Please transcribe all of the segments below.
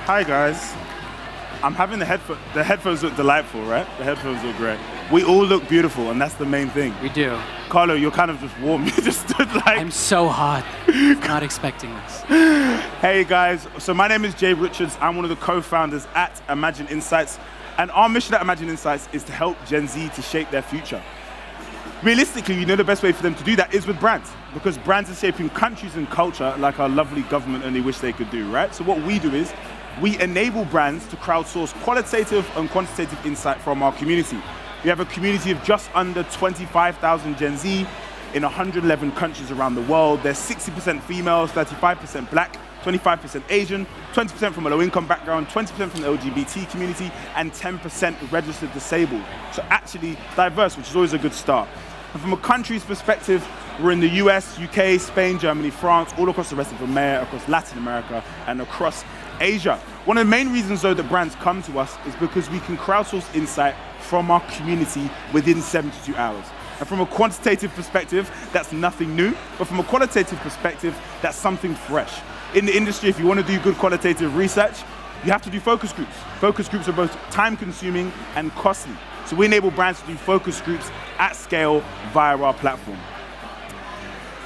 Hi guys. I'm having the headphones look delightful, right? The headphones look great. We all look beautiful, and that's the main thing. We do. Carlo, you're kind of just warm. You just stood like... I'm so hot. Not expecting this. Hey guys, so my name is Jay Richards. I'm one of the co-founders at Imagen Insights, and our mission at Imagen Insights is to help Gen Z to shape their future. Realistically, you know the best way for them to do that is with brands, because brands are shaping countries and culture like our lovely government only wish they could do, right? So what we do is we enable brands to crowdsource qualitative and quantitative insight from our community. We have a community of just under 25,000 Gen Z in 111 countries around the world. They're 60% females, 35% black, 25% Asian, 20% from a low-income background, 20% from the LGBT community, and 10% registered disabled. So actually diverse, which is always a good start. And from a country's perspective, we're in the US, UK, Spain, Germany, France, all across the rest of EMEA, across Latin America, and across Asia. One of the main reasons, though, that brands come to us is because we can crowdsource insight from our community within 72 hours. And from a quantitative perspective, that's nothing new, but from a qualitative perspective, that's something fresh. In the industry, if you want to do good qualitative research, you have to do focus groups. Focus groups are both time-consuming and costly. So we enable brands to do focus groups at scale via our platform.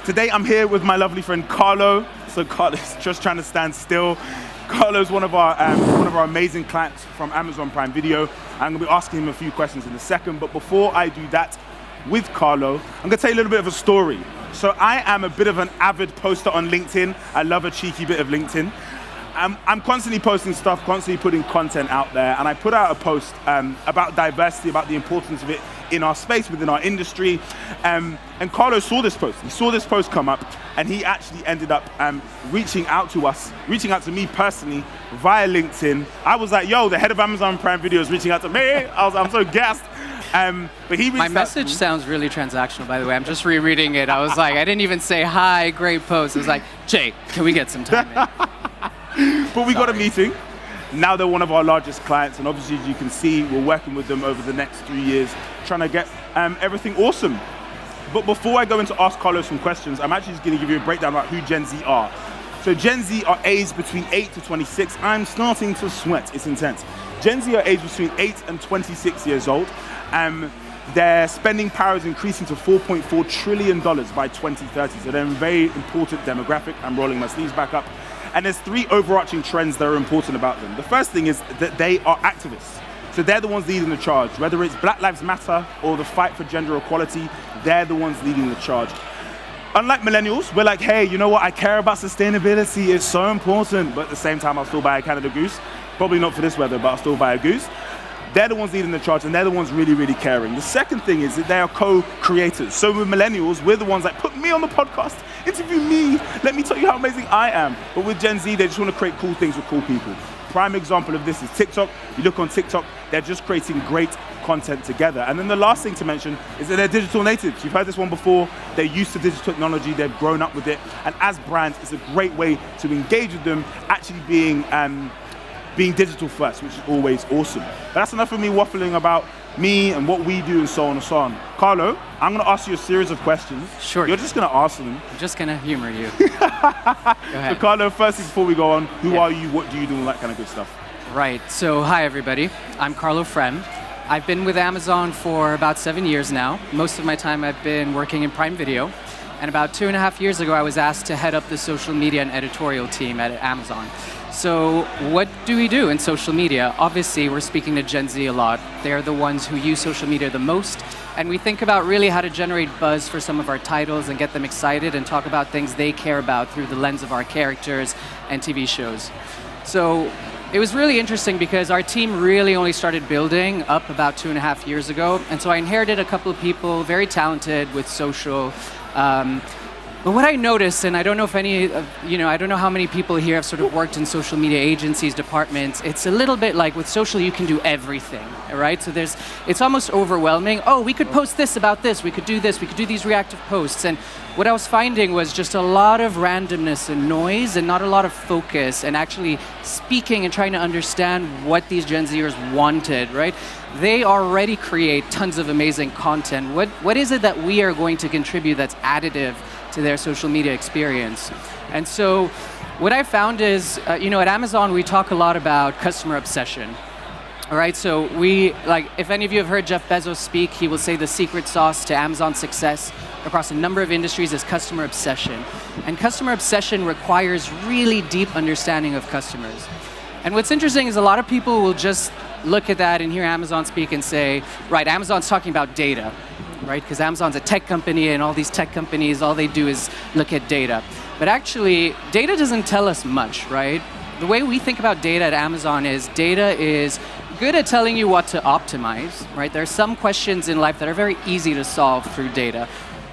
Today, I'm here with my lovely friend Carlo. So Carlo's just trying to stand still. Carlo's one of our amazing clients from Amazon Prime Video. I'm going to be asking him a few questions in a second, but before I do that with Carlo, I'm going to tell you a little bit of a story. So I am a bit of an avid poster on LinkedIn. I love a cheeky bit of LinkedIn. I'm constantly posting stuff, constantly putting content out there, and I put out a post about diversity, about the importance of it in our space, within our industry, and Carlo saw this post. He saw this post come up, and he actually ended up reaching out to me personally via LinkedIn. I was like, yo, the head of Amazon Prime Video is reaching out to me. I'm so gassed. But he My message sounds really transactional, by the way. I'm just rereading it. I was like, I didn't even say, hi, great post. I was like, Jay, can we get some time in? But we got a meeting. Now they're one of our largest clients, and obviously, as you can see, we're working with them over the next 3 years, trying to get everything awesome. But before I go into ask Carlos some questions, I'm actually just going to give you a breakdown about who Gen Z are. So Gen Z are aged between 8 to 26. I'm starting to sweat, it's intense. Gen Z are aged between 8 and 26 years old. Their spending power is increasing to $4.4 trillion by 2030. So they're a very important demographic. I'm rolling my sleeves back up. And there's 3 overarching trends that are important about them. The first thing is that they are activists. So they're the ones leading the charge. Whether it's Black Lives Matter or the fight for gender equality, they're the ones leading the charge. Unlike millennials, we're like, hey, you know what? I care about sustainability. It's so important. But at the same time, I'll still buy a Canada Goose. Probably not for this weather, but I'll still buy a goose. They're the ones leading the charge, and they're the ones really, really caring. The second thing is that they are co-creators. So with millennials, we're the ones that put me on the podcast, interview me, let me tell you how amazing I am. But with Gen Z, they just want to create cool things with cool people. Prime example of this is TikTok. You look on TikTok, they're just creating great content together. And then the last thing to mention is that they're digital natives. You've heard this one before. They're used to digital technology. They've grown up with it. And as brands, it's a great way to engage with them, actually being digital first, which is always awesome. But that's enough of me waffling about me and what we do and so on and so on. Carlo, I'm going to ask you a series of questions. Sure. You're just going to answer them. I'm just going to humor you. Go ahead. So Carlo, firstly, before we go on, who are you, what do you do, all that kind of good stuff? Right. So hi, everybody. I'm Carlo Frem. I've been with Amazon for about 7 years now. Most of my time I've been working in Prime Video. And about 2.5 years ago, I was asked to head up the social media and editorial team at Amazon. So what do we do in social media? Obviously, we're speaking to Gen Z a lot. They're the ones who use social media the most. And we think about really how to generate buzz for some of our titles and get them excited and talk about things they care about through the lens of our characters and TV shows. So it was really interesting because our team really only started building up about 2.5 years ago. And so I inherited a couple of people very talented with social. But what I noticed, and I don't know if I don't know how many people here have sort of worked in social media agencies, departments. It's a little bit like with social, you can do everything, right? So it's almost overwhelming. Oh, we could post this about this. We could do this. We could do these reactive posts. And what I was finding was just a lot of randomness and noise and not a lot of focus and actually speaking and trying to understand what these Gen Zers wanted, right? They already create tons of amazing content. What is it that we are going to contribute that's additive to their social media experience? And so what I found is, at Amazon, we talk a lot about customer obsession. All right, so if any of you have heard Jeff Bezos speak, he will say the secret sauce to Amazon's success across a number of industries is customer obsession. And customer obsession requires really deep understanding of customers. And what's interesting is a lot of people will just look at that and hear Amazon speak and say, right, Amazon's talking about data, right? Because Amazon's a tech company, and all these tech companies, all they do is look at data. But actually, data doesn't tell us much, right? The way we think about data at Amazon is data is good at telling you what to optimize, right? There are some questions in life that are very easy to solve through data.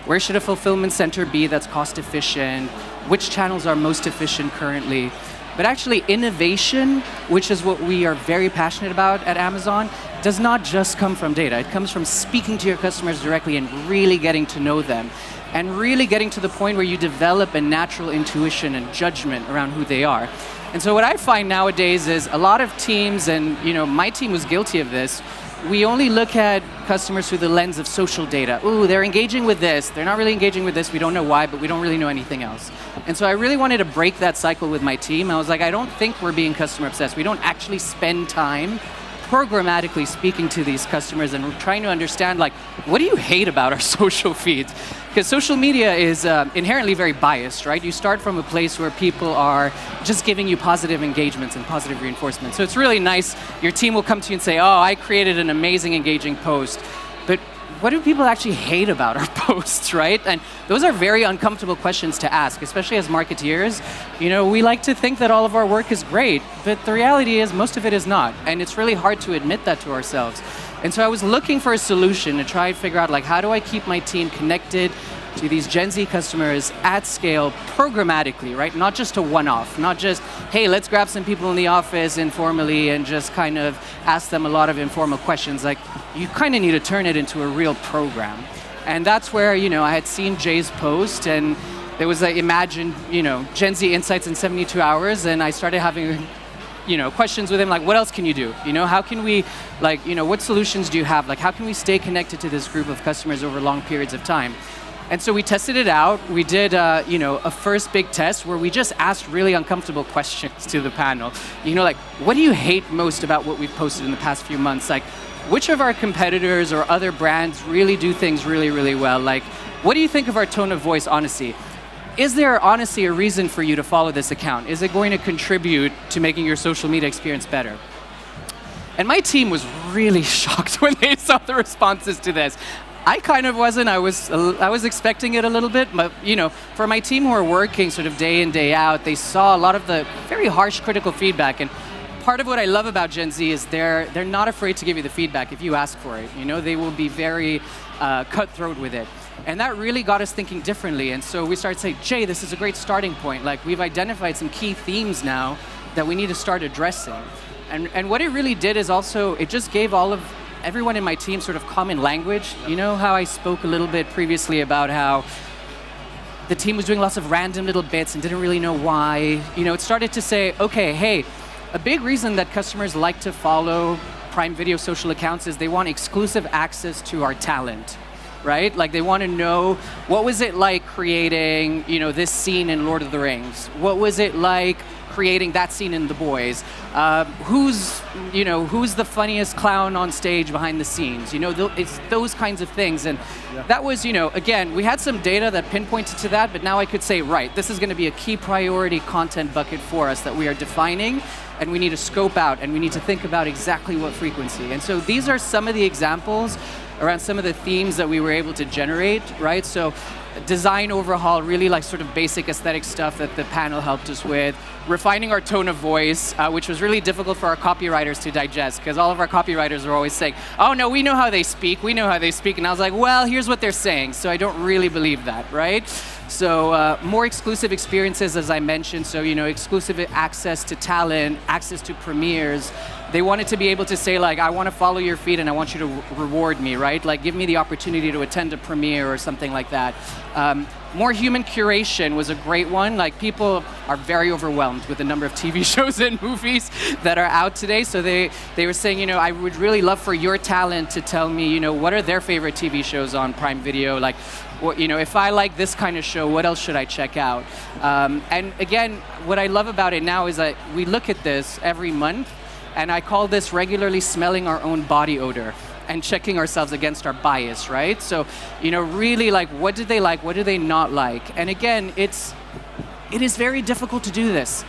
Where should a fulfillment center be that's cost efficient? Which channels are most efficient currently? But actually, innovation, which is what we are very passionate about at Amazon, does not just come from data. It comes from speaking to your customers directly and really getting to know them, and really getting to the point where you develop a natural intuition and judgment around who they are. And so what I find nowadays is a lot of teams, and my team was guilty of this, we only look at customers through the lens of social data. Ooh, they're engaging with this, they're not really engaging with this, we don't know why, but we don't really know anything else. And so I really wanted to break that cycle with my team. I was like, I don't think we're being customer obsessed. We don't actually spend time programmatically speaking to these customers and trying to understand, what do you hate about our social feeds? Because social media is inherently very biased, right? You start from a place where people are just giving you positive engagements and positive reinforcement. So it's really nice. Your team will come to you and say, oh, I created an amazing, engaging post. But what do people actually hate about our posts, right? And those are very uncomfortable questions to ask, especially as marketeers. We like to think that all of our work is great, but the reality is most of it is not. And it's really hard to admit that to ourselves. And so I was looking for a solution to try and figure out, how do I keep my team connected to these Gen Z customers at scale programmatically, right? Not just a one-off, not just, hey, let's grab some people in the office informally and just kind of ask them a lot of informal questions. You kind of need to turn it into a real program. And that's where, I had seen Jay's post, and there was Imagen, Gen Z insights in 72 hours, and I started having questions with him, what else can you do? How can we, what solutions do you have? How can we stay connected to this group of customers over long periods of time? And so we tested it out. We did, a first big test where we just asked really uncomfortable questions to the panel. What do you hate most about what we've posted in the past few months? Which of our competitors or other brands really do things really, really well? What do you think of our tone of voice honesty? Is there honestly a reason for you to follow this account? Is it going to contribute to making your social media experience better? And my team was really shocked when they saw the responses to this. I kind of wasn't. I was expecting it a little bit, but for my team who are working sort of day in, day out, they saw a lot of the very harsh critical feedback. And part of what I love about Gen Z is they're not afraid to give you the feedback if you ask for it. They will be very cutthroat with it. And that really got us thinking differently. And so we started saying, Jay, this is a great starting point. We've identified some key themes now that we need to start addressing. And what it really did is also, it just gave everyone in my team sort of common language. How I spoke a little bit previously about how the team was doing lots of random little bits and didn't really know why. It started to say, okay, hey, a big reason that customers like to follow Prime Video social accounts is they want exclusive access to our talent, right? They want to know, what was it like creating, this scene in Lord of the Rings? What was it like creating that scene in The Boys? Who's the funniest clown on stage behind the scenes? It's those kinds of things. And that was, again, we had some data that pinpointed to that, but now I could say, right, this is going to be a key priority content bucket for us that we are defining, and we need to scope out, and we need to think about exactly what frequency. And so these are some of the examples around some of the themes that we were able to generate, right? So design overhaul, really sort of basic aesthetic stuff that the panel helped us with. Refining our tone of voice, which was really difficult for our copywriters to digest, because all of our copywriters were always saying, oh no, we know how they speak. And I was like, well, here's what they're saying. So I don't really believe that, right? So more exclusive experiences, as I mentioned. So, exclusive access to talent, access to premieres. They wanted to be able to say, I want to follow your feed and I want you to reward me, right? Give me the opportunity to attend a premiere or something like that. more human curation was a great one. Like, people are very overwhelmed with the number of TV shows and movies that are out today. So they were saying, you know, I would really love for your talent to tell me, you know, what are their favorite TV shows on Prime Video? Like, what, you know, if I like this kind of show, what else should I check out? And again, what I love about it now is that we look at this every month, and I call this regularly smelling our own body odor and checking ourselves against our bias, right? So, you know, really, like, what do they like? What do they not like? And again, it is very difficult to do this.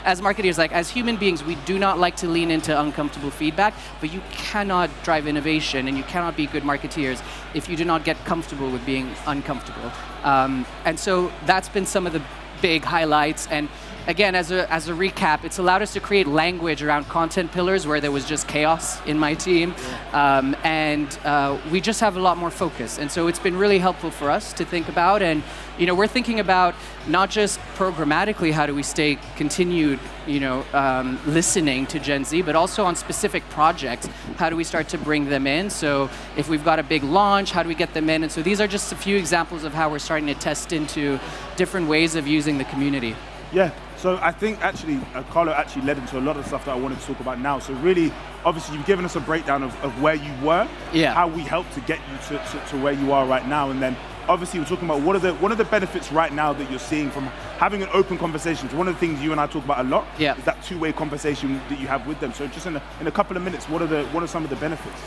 As marketers, like, as human beings, we do not like to lean into uncomfortable feedback, but you cannot drive innovation and you cannot be good marketeers if you do not get comfortable with being uncomfortable. And so that's been some of the big highlights. And again, as a recap, it's allowed us to create language around content pillars where there was just chaos in my team. And we just have a lot more focus. And so it's been really helpful for us to think about. And, you know, we're thinking about not just programmatically how do we stay continued, you know, listening to Gen Z, but also on specific projects, how do we start to bring them in? So if we've got a big launch, how do we get them in? And so these are just a few examples of how we're starting to test into different ways of using the community. Yeah, so I think actually, Carlo actually led into a lot of stuff that I wanted to talk about now. So really, obviously, you've given us a breakdown of where you were, how we helped to get you to where you are right now, and then obviously we're talking about what are the benefits right now that you're seeing from having an open conversation. So one of the things you and I talk about a lot is that two-way conversation that you have with them. So just in a couple of minutes, what are some of the benefits?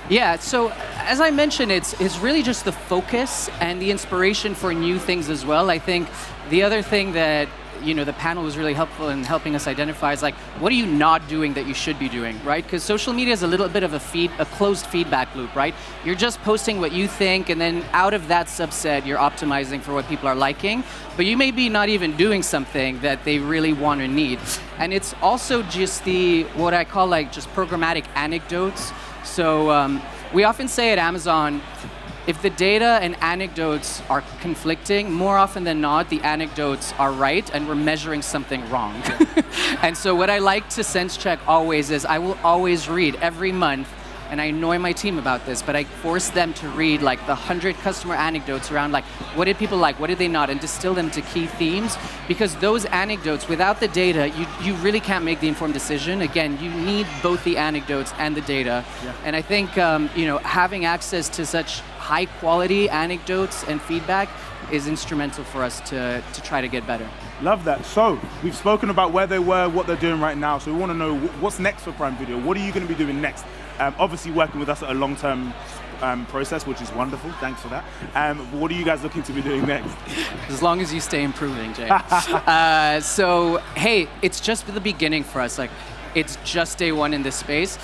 Yeah, so as I mentioned, it's really just the focus and the inspiration for new things as well. I think the other thing that, you know, the panel was really helpful in helping us identify is, like, what are you not doing that you should be doing, right? Because social media is a little bit of a closed feedback loop, right? You're just posting what you think, and then out of that subset, you're optimizing for what people are liking, but you may be not even doing something that they really want or need. And it's also just what I call, like, just programmatic anecdotes. So we often say at Amazon, if the data and anecdotes are conflicting, more often than not, the anecdotes are right and we're measuring something wrong. And so what I like to sense check always is I will always read every month, and I annoy my team about this, but I force them to read like the 100 customer anecdotes around, like, what did people like, what did they not, and distill them to key themes, because those anecdotes, without the data, you really can't make the informed decision. Again, you need both the anecdotes and the data. And I think you know, having access to such high quality anecdotes and feedback is instrumental for us to try to get better. Love that. So we've spoken about where they were, what they're doing right now. So we want to know what's next for Prime Video. What are you going to be doing next? Obviously working with us at a long-term process, which is wonderful. Thanks for that. What are you guys looking to be doing next? As long as you stay improving, Jay. So, hey, it's just the beginning for us. Like, it's just day one in this space.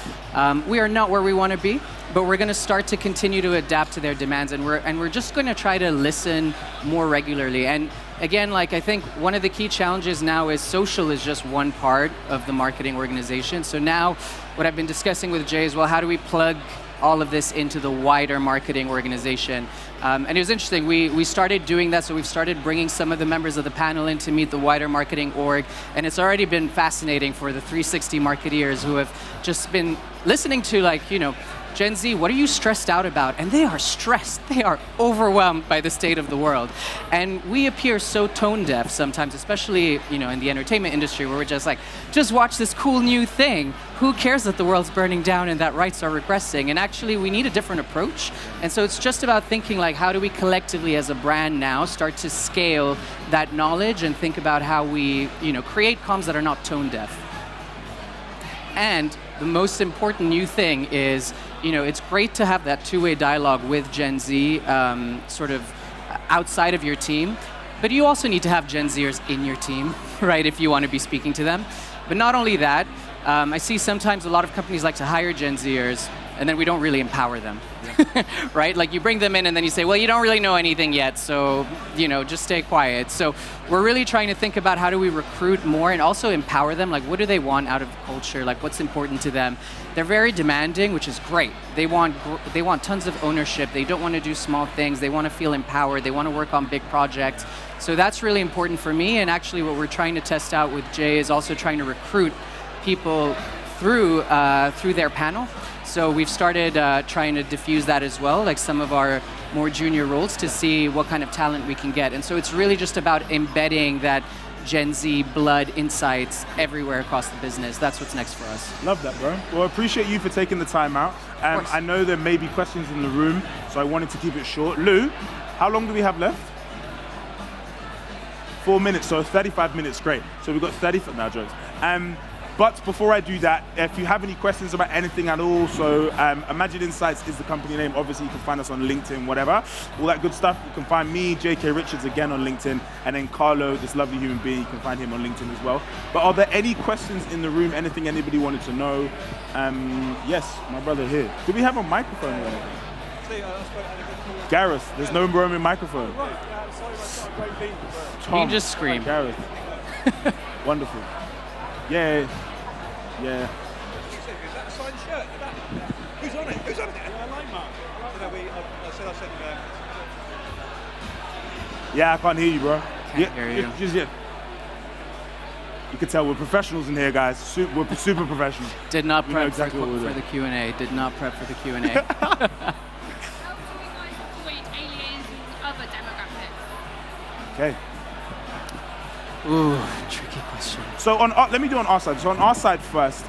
We are not where we want to be, but we're going to start to continue to adapt to their demands, and we're just going to try to listen more regularly. And again, like, I think one of the key challenges now is social is just one part of the marketing organization. So now what I've been discussing with Jay is, well, how do we plug all of this into the wider marketing organization? And it was interesting, we started doing that, so we've started bringing some of the members of the panel in to meet the wider marketing org, and it's already been fascinating for the 360 marketeers who have just been listening to, like, you know, Gen Z, what are you stressed out about? And they are stressed. They are overwhelmed by the state of the world. And we appear so tone deaf sometimes, especially, you know, in the entertainment industry, where we're just like, just watch this cool new thing. Who cares that the world's burning down and that rights are regressing? And actually, we need a different approach. And so it's just about thinking, like, how do we collectively as a brand now start to scale that knowledge and think about how we, you know, create comms that are not tone deaf. And the most important new thing is, you know, it's great to have that two-way dialogue with Gen Z sort of outside of your team, but you also need to have Gen Zers in your team, right, if you want to be speaking to them. But not only that, I see sometimes a lot of companies like to hire Gen Zers, and then we don't really empower them, right? Like, you bring them in and then you say, well, you don't really know anything yet, so, you know, just stay quiet. So we're really trying to think about how do we recruit more and also empower them. Like, what do they want out of culture? Like, what's important to them? They're very demanding, which is great. They want tons of ownership. They don't want to do small things. They want to feel empowered. They want to work on big projects. So that's really important for me. And actually what we're trying to test out with Jay is also trying to recruit people through their panel. So we've started trying to diffuse that as well. Like, some of our more junior roles to see what kind of talent we can get. And so it's really just about embedding that Gen Z blood insights everywhere across the business. That's what's next for us. Love that, bro. Well, I appreciate you for taking the time out. I know there may be questions in the room, so I wanted to keep it short. Lou, how long do we have left? 4 minutes, so 35 minutes, great. So we've got 30, no jokes. But before I do that, if you have any questions about anything at all, so Imagen Insights is the company name. Obviously, you can find us on LinkedIn, whatever, all that good stuff. You can find me, J.K. Richards, again on LinkedIn, and then Carlo, this lovely human being, you can find him on LinkedIn as well. But are there any questions in the room, anything anybody wanted to know? Yes, my brother here. Do we have a microphone or anything? Gareth, there's no roaming microphone. You can just scream. Gareth. Wonderful. Yeah. Yeah. Is that a signed shirt? Who's on it? Who's on it? Line mark. I said Yeah, I can't hear you, bro. Can't hear you. You can tell we're professionals in here, guys. We're super professional. Did not prep exactly for the Q&A. Did not prep for the Q&A. How do you guys avoid aliens and other demographics? Okay. Ooh, tricky question. So let me do on our side. So on our side first,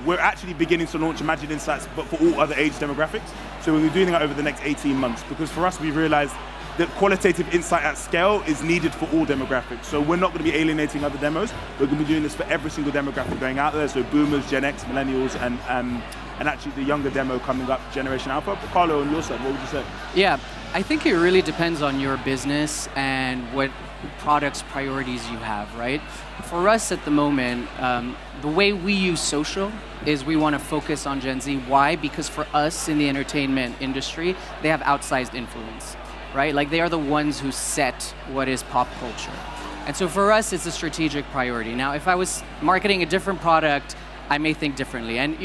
we're actually beginning to launch Imagen Insights, but for all other age demographics. So we'll be doing that over the next 18 months, because for us, we realized that qualitative insight at scale is needed for all demographics. So we're not going to be alienating other demos. We're going to be doing this for every single demographic going out there. So boomers, Gen X, millennials, and actually the younger demo coming up, Generation Alpha. But Carlo, on your side, what would you say? Yeah, I think it really depends on your business and what products priorities you have, right? For us at the moment, the way we use social is we want to focus on Gen Z. Why? Because for us in the entertainment industry, they have outsized influence, right? Like they are the ones who set what is pop culture. And so for us, it's a strategic priority. Now, if I was marketing a different product, I may think differently. And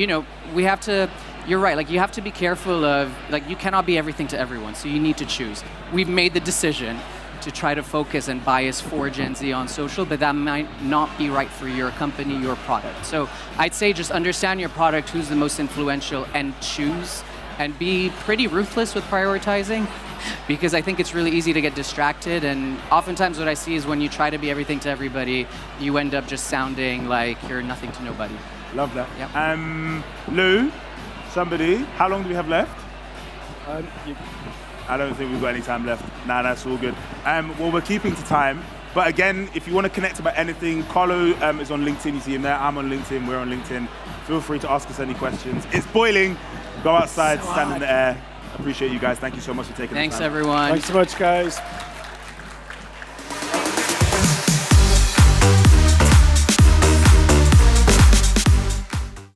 we have to, you're right, like you have to be careful of, like you cannot be everything to everyone, so you need to choose. We've made the decision to try to focus and bias for Gen Z on social, but that might not be right for your company, your product. So I'd say just understand your product, who's the most influential, and choose, and be pretty ruthless with prioritizing, because I think it's really easy to get distracted, and oftentimes what I see is when you try to be everything to everybody, you end up just sounding like you're nothing to nobody. Love that. Yep. Lou, somebody, how long do we have left? I don't think we've got any time left. Nah, that's all good. Well, we're keeping to time. But again, if you want to connect about anything, Carlo is on LinkedIn. You see him there. I'm on LinkedIn. We're on LinkedIn. Feel free to ask us any questions. It's boiling. Go outside, stand in the air. Appreciate you guys. Thank you so much for taking the time. Thanks, everyone. Thanks so much, guys.